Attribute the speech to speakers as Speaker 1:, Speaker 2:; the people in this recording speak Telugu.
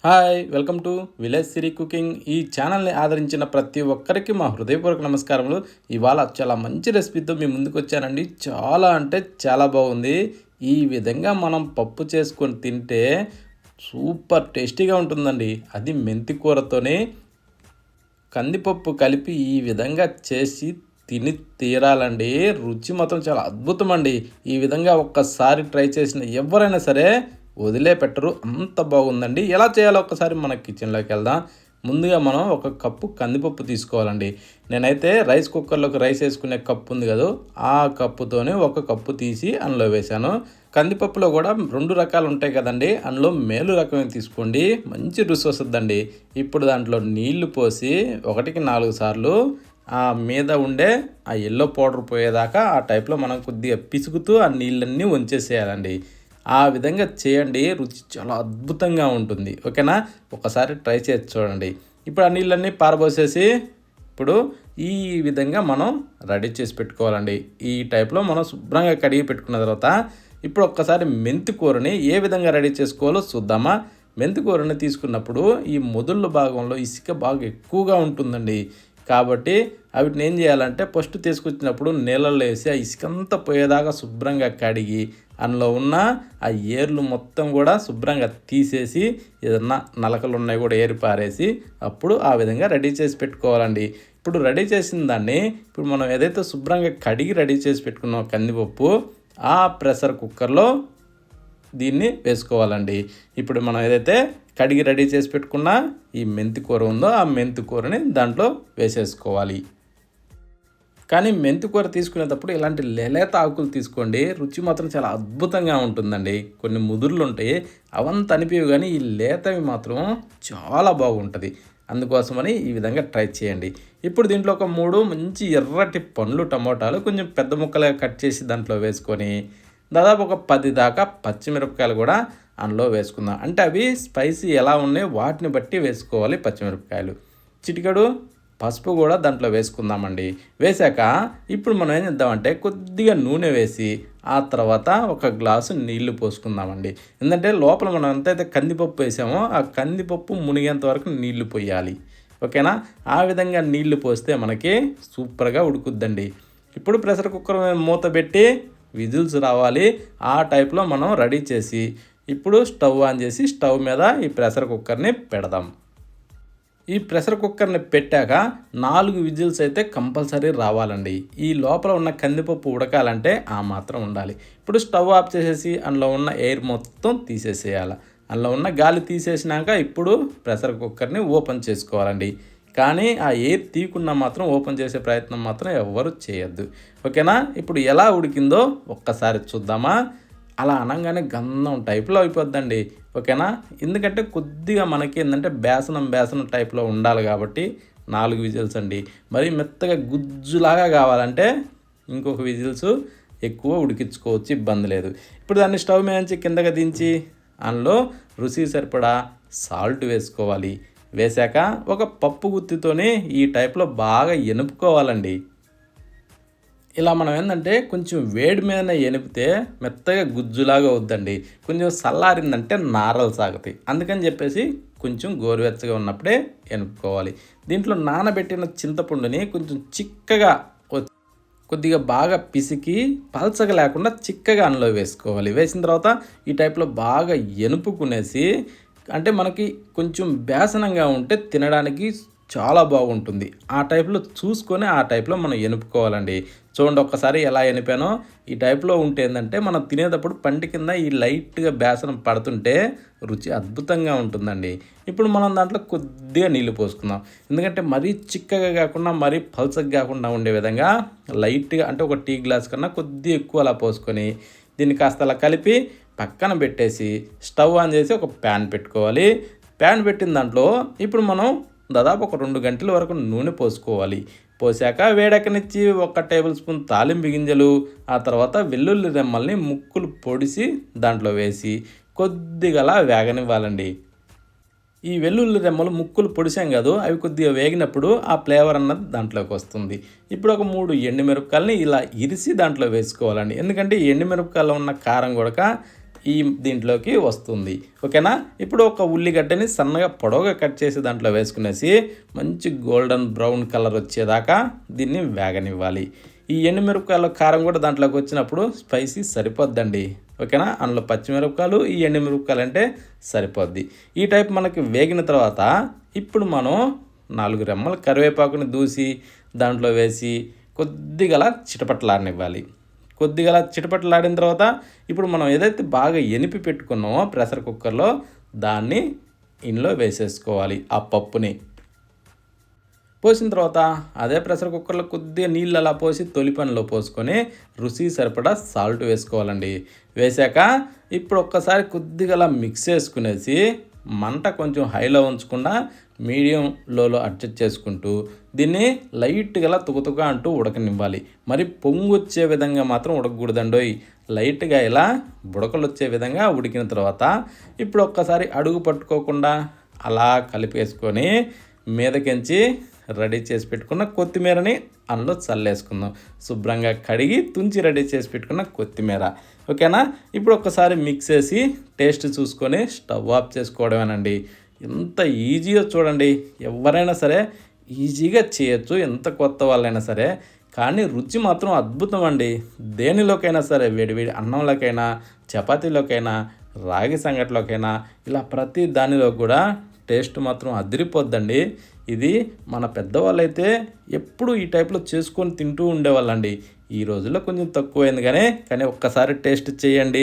Speaker 1: Hi welcome to village Siri cooking. ఈ ఛానల్ని ఆదరించిన ప్రతి ఒక్కరికి మా హృదయపూర్వక నమస్కారములు. ఇవాళ చాలా మంచి రెసిపీతో మీ ముందుకు వచ్చానండి. చాలా అంటే చాలా బాగుంది. ఈ విధంగా మనం పప్పు చేసుకొని తింటే సూపర్ టేస్టీగా ఉంటుందండి. అది మెంతి కూరతోనే కందిపప్పు కలిపి ఈ విధంగా చేసి తిని తీరాలండి. రుచి మాత్రం చాలా అద్భుతం అండి. ఈ విధంగా ఒక్కసారి ట్రై చేసిన ఎవరైనా సరే వదిలేపెట్టరు, అంత బాగుందండి. ఎలా చేయాలో ఒక్కసారి మన కిచెన్లోకి వెళ్దాం. ముందుగా మనం ఒక కప్పు కందిపప్పు తీసుకోవాలండి. నేనైతే రైస్ కుక్కర్లోకి రైస్ వేసుకునే కప్పు ఉంది కదా, ఆ కప్పుతోనే ఒక కప్పు తీసి అందులో వేశాను. కందిపప్పులో కూడా రెండు రకాలు ఉంటాయి కదండి, అందులో మేలు రకమే తీసుకోండి, మంచి రుచి వస్తుందండి. ఇప్పుడు దాంట్లో నీళ్లు పోసి 1-4 సార్లు ఆ మీద ఉండే ఆ ఎల్లో పౌడర్ పోయేదాకా ఆ టైప్లో మనం కొద్దిగా పిసుకుతూ ఆ నీళ్ళన్నీ వంచేసేయాలండి. ఆ విధంగా చేయండి, రుచి చాలా అద్భుతంగా ఉంటుంది. ఓకేనా, ఒకసారి ట్రై చేసి చూడండి. ఇప్పుడు ఆ నీళ్ళన్నీ పారబోసేసి ఇప్పుడు ఈ విధంగా మనం రెడీ చేసి పెట్టుకోవాలండి. ఈ టైప్లో మనం శుభ్రంగా కడిగి పెట్టుకున్న తర్వాత ఇప్పుడు ఒక్కసారి మెంతి కూరని ఏ విధంగా రెడీ చేసుకోవాలో చూద్దామా. మెంతి కూరని తీసుకున్నప్పుడు ఈ మొదళ్ళ భాగంలో ఇసుక బాగా ఎక్కువగా ఉంటుందండి. కాబట్టి వాటిని ఏం చేయాలంటే ఫస్ట్ తీసుకొచ్చినప్పుడు నీళ్ళల్లో వేసి ఆ ఇసుకంతా పోయేదాకా శుభ్రంగా కడిగి అందులో ఉన్న ఆ ఏర్లు మొత్తం కూడా శుభ్రంగా తీసేసి ఏదన్నా నలకలు ఉన్నాయి కూడా ఏరి పారేసి అప్పుడు ఆ విధంగా రెడీ చేసి పెట్టుకోవాలండి. ఇప్పుడు రెడీ చేసిన దాన్ని ఇప్పుడు మనం ఏదైతే శుభ్రంగా కడిగి రెడీ చేసి పెట్టుకున్నాం కందిపప్పు, ఆ ప్రెషర్ కుక్కర్లో దీన్ని వేసుకోవాలండి. ఇప్పుడు మనం ఏదైతే కడిగి రెడీ చేసి పెట్టుకున్న ఈ మెంతి కూర ఉందో ఆ మెంతి కూరని దాంట్లో వేసేసుకోవాలి. కానీ మెంతి కూర తీసుకునేటప్పుడు ఇలాంటి లేలేత ఆకులు తీసుకోండి, రుచి మాత్రం చాలా అద్భుతంగా ఉంటుందండి. కొన్ని ముదుర్లు ఉంటాయి, అవంతా అనిపించవు, కానీ ఈ లేతవి మాత్రం చాలా బాగుంటుంది. అందుకోసమని ఈ విధంగా ట్రై చేయండి. ఇప్పుడు దీంట్లో ఒక 3 మంచి ఎర్రటి పండ్లు టమోటాలు కొంచెం పెద్ద ముక్కలుగా కట్ చేసి దాంట్లో వేసుకొని దాదాపు ఒక 10 దాకా పచ్చిమిరపకాయలు కూడా అందులో వేసుకుందాం. అంటే అవి స్పైసీ ఎలా ఉన్నాయో వాటిని బట్టి వేసుకోవాలి పచ్చిమిరపకాయలు. చిటికెడు పసుపు కూడా దాంట్లో వేసుకుందామండి. వేశాక ఇప్పుడు మనం ఏం చేద్దామంటే కొద్దిగా నూనె వేసి ఆ తర్వాత ఒక గ్లాసు నీళ్లు పోసుకుందామండి. ఎందుకంటే లోపల మనం ఎంతైతే కందిపప్పు వేసామో ఆ కందిపప్పు మునిగేంత వరకు నీళ్లు పోయాలి. ఓకేనా, ఆ విధంగా నీళ్లు పోస్తే మనకి సూపర్గా ఉడుకుద్దండి. ఇప్పుడు ప్రెషర్ కుక్కర్ మూత పెట్టి విజిల్స్ రావాలి. ఆ టైప్లో మనం రెడీ చేసి ఇప్పుడు స్టవ్ ఆన్ చేసి స్టవ్ మీద ఈ ప్రెషర్ కుక్కర్ని పెడదాం. ఈ ప్రెషర్ కుక్కర్ని పెట్టాక 4 విజిల్స్ అయితే కంపల్సరీ రావాలండి. ఈ లోపల ఉన్న కందిపప్పు ఉడకాలంటే ఆ మాత్రం ఉండాలి. ఇప్పుడు స్టవ్ ఆఫ్ చేసేసి అందులో ఉన్న ఎయిర్ మొత్తం తీసేసేయాలి. అందులో ఉన్న గాలి తీసేసినాక ఇప్పుడు ప్రెషర్ కుక్కర్ని ఓపెన్ చేసుకోవాలండి. కానీ ఆ ఎయిర్ తీయకుండా మాత్రం ఓపెన్ చేసే ప్రయత్నం మాత్రం ఎవ్వరు చేయొద్దు. ఓకేనా, ఇప్పుడు ఎలా ఉడికిందో ఒక్కసారి చూద్దామా. అలా అనగానే గంధం టైప్లో అయిపోద్దండి. ఓకేనా, ఎందుకంటే కొద్దిగా మనకి ఏంటంటే బేసనం టైప్లో ఉండాలి కాబట్టి 4 విజిల్స్ అండి. మరి మెత్తగా గుజ్జులాగా కావాలంటే ఇంకొక విజిల్స్ ఎక్కువ ఉడికించుకోవచ్చు, ఇబ్బంది లేదు. ఇప్పుడు దాన్ని స్టవ్ మీద నుంచి కిందగా దించి అందులో రుచి సరిపడా సాల్ట్ వేసుకోవాలి. వేశాక ఒక పప్పు గుత్తితోనే ఈ టైప్లో బాగా ఎనుపుకోవాలండి. ఇలా మనం ఏంటంటే కొంచెం వేడి మీద ఎనిపితే మెత్తగా గుజ్జులాగా అవుద్దండి. కొంచెం చల్లారిందంటే నారలు సాగుతాయి. అందుకని చెప్పేసి కొంచెం గోరువెచ్చగా ఉన్నప్పుడే ఎనుపుకోవాలి. దీంట్లో నానబెట్టిన చింతపండుని కొంచెం చిక్కగా కొద్దిగా బాగా పిసికి పల్చగా లేకుండా చిక్కగా అందులో వేసుకోవాలి. వేసిన తర్వాత ఈ టైప్లో బాగా ఎనుపుకునేసి, అంటే మనకి కొంచెం బేసనంగా ఉంటే తినడానికి చాలా బాగుంటుంది. ఆ టైప్లో చూసుకొని ఆ టైప్లో మనం ఎనుపుకోవాలండి. చూడండి ఒక్కసారి ఎలా ఎనిపానో. ఈ టైప్లో ఉంటే ఏంటంటే మనం తినేటప్పుడు పంటి కింద ఈ లైట్గా బేసనం పడుతుంటే రుచి అద్భుతంగా ఉంటుందండి. ఇప్పుడు మనం దాంట్లో కొద్దిగా నీళ్లు పోసుకుందాం. ఎందుకంటే మరీ చిక్కగా కాకుండా మరీ పల్చగా కాకుండా ఉండే విధంగా లైట్గా, అంటే ఒక టీ గ్లాస్ కన్నా కొద్దిగా ఎక్కువ అలా పోసుకొని దీన్ని కాస్త అలా కలిపి పక్కన పెట్టేసి స్టవ్ ఆన్ చేసి ఒక ప్యాన్ పెట్టుకోవాలి. ప్యాన్ పెట్టిన దాంట్లో ఇప్పుడు మనం దాదాపు ఒక 2 గంటల వరకు నూనె పోసుకోవాలి. పోసాక వేడెక్కనిచ్చి 1 టేబుల్ స్పూన్ తాలింపు గింజలు, ఆ తర్వాత వెల్లుల్లి రెమ్మల్ని ముక్కులు పొడిసి దాంట్లో వేసి కొద్దిగా అలా వేగనివ్వాలండి. ఈ వెల్లుల్లి రెమ్మలు ముక్కులు పొడిసాం కాదు, అవి కొద్దిగా వేగినప్పుడు ఆ ఫ్లేవర్ అన్నది దాంట్లోకి వస్తుంది. ఇప్పుడు ఒక 3 ఎండుమిరపకాయలని ఇలా ఇరిసి దాంట్లో వేసుకోవాలండి. ఎందుకంటే ఈ ఎండుమిరపకాయలో ఉన్న కారం కూడా ఈ దీంట్లోకి వస్తుంది. ఓకేనా. ఇప్పుడు ఒక ఉల్లిగడ్డని సన్నగా పొడవుగా కట్ చేసి దాంట్లో వేసుకునేసి మంచి గోల్డెన్ బ్రౌన్ కలర్ వచ్చేదాకా దీన్ని వేగనివ్వాలి. ఈ ఎండుమిరపకాయల కారం కూడా దాంట్లోకి వచ్చినప్పుడు స్పైసీ సరిపోద్దండి. ఓకేనా. అందులో పచ్చిమిరపకాయలు ఈ ఎండుమిరపకాయలు అంటే సరిపోద్ది. ఈ టైప్ మనకి వేగిన తర్వాత ఇప్పుడు మనం 4 రెమ్మల కరివేపాకుని దూసి దాంట్లో వేసి కొద్దిగా చిటపటలాడనివ్వాలి. కొద్దిగా చిటపటలాడిన తర్వాత ఇప్పుడు మనం ఏదైతే బాగా ఎనిపి పెట్టుకున్నామో ప్రెషర్ కుక్కర్లో దాన్ని ఇందులో వేసేసుకోవాలి. ఆ పప్పుని పోసిన తర్వాత అదే ప్రెషర్ కుక్కర్లో కొద్దిగా నీళ్ళు అలా పోసి తొలిపనిలో పోసుకొని రుచి సరిపడా సాల్ట్ వేసుకోవాలండి. వేసాక ఇప్పుడు ఒక్కసారి కొద్దిగా మిక్స్ చేసుకునేసి మంట కొంచెం హైలో ఉంచకుండా మీడియం లోలో అడ్జస్ట్ చేసుకుంటూ దీన్ని లైట్గా తుకతుక అంటూ ఉడకనివ్వాలి. మరి పొంగు వచ్చే విధంగా మాత్రం ఉడకకూడదండోయ్. లైట్గా ఇలా బుడకలు వచ్చే విధంగా ఉడికిన తర్వాత ఇప్పుడు ఒక్కసారి అడుగు పట్టుకోకుండా అలా కలిపేసుకొని మీదకించి రెడీ చేసి పెట్టుకున్న కొత్తిమీరని అందులో చల్లేసుకుందాం. శుభ్రంగా కడిగి తుంచి రెడీ చేసి పెట్టుకున్న కొత్తిమీర. ఓకేనా. ఇప్పుడు ఒక్కసారి మిక్స్ చేసి టేస్ట్ చూసుకొని స్టవ్ ఆఫ్ చేసుకోవడమేనండి. ఎంత ఈజీగా చూడండి. ఎవరైనా సరే ఈజీగా చేయొచ్చు, ఎంత కొత్త వాళ్ళైనా సరే. కానీ రుచి మాత్రం అద్భుతం అండి. దేనిలోకైనా సరే, వేడివేడి అన్నంలోకైనా, చపాతీలోకైనా, రాగి సంగటిలోకైనా ఇలా ప్రతి దానిలో కూడా టేస్ట్ మాత్రం అదిరిపోద్దండి. ఇది మన పెద్దవాళ్ళైతే ఎప్పుడు ఈ టైప్లో చేసుకొని తింటూ ఉండేవాళ్ళండి. ఈ రోజుల్లో కొంచెం తక్కువైంది కానీ ఒక్కసారి టేస్ట్ చేయండి.